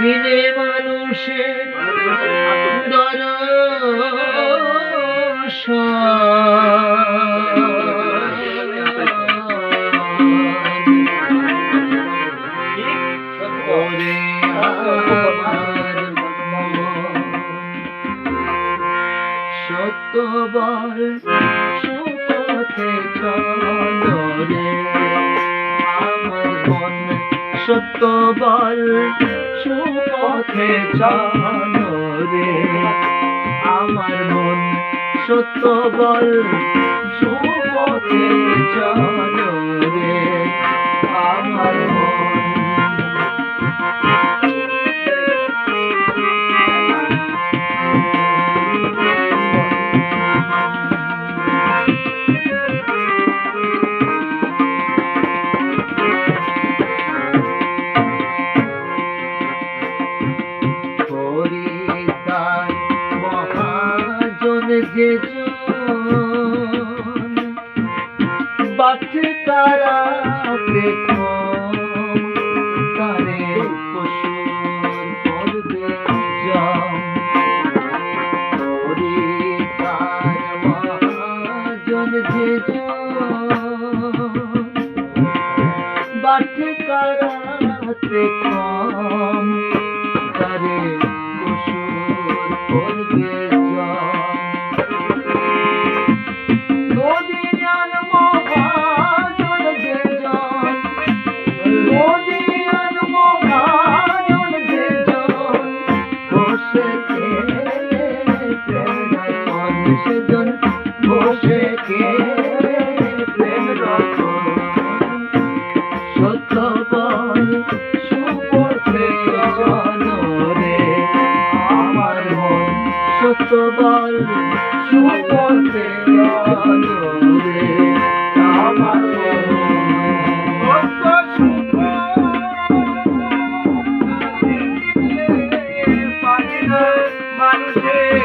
বিনে মানুষের সত্যবার সুপথে চলো রে আমার মন, সত্যবার সুপথে চলো রে আমার মন, সত্যবার সুপথে চলো রে আমার মন। যে বাট তারা দেখো তারে পশুর করবে জম তার মহাজন যে বাট তারা দেখো তারে পশুর করবে সত্যবল সুপথে চলো রে আমার মন, সত্যবল সুপথে চলো রে আমার মানুষের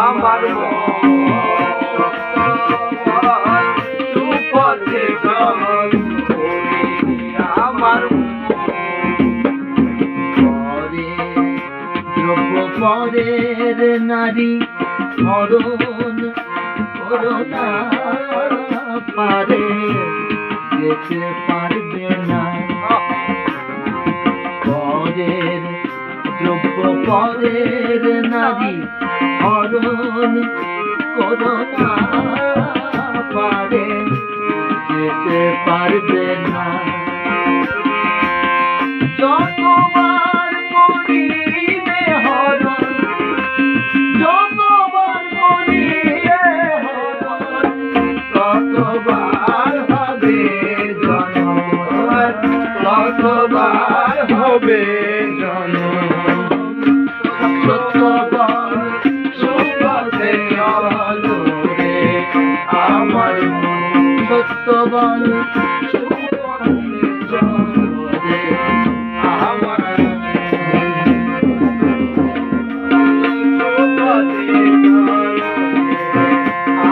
আমার সুপথে আমার পরে দ্রব্য পরের নারী হরণ করোনা পারে যেতে পারবে না পরের দ্রব্য পরের নারী হরণ করোনা পারে যেতে পারবে না যতবার করিবে হরণ যতবার করিবে হরণ ততবার হবে জনম ততবার হবে জনম সত্যবার সুপথে চলো রে আমার মন, সত্যবার সুপথে চলো রে আমার সুপথে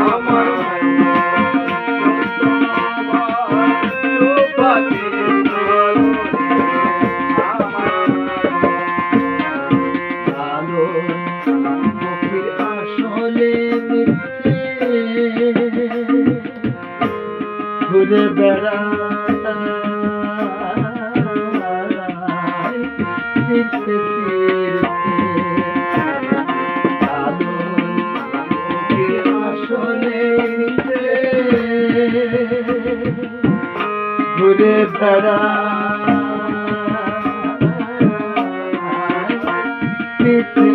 আমার সুপথে ঘুরে বেড়ায় তীর্থে তীর্থে আসলে ঘুরে বেড়ায় তীর্থে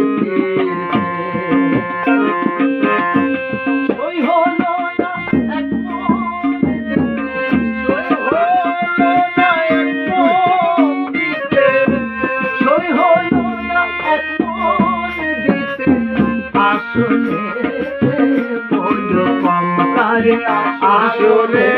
আসলে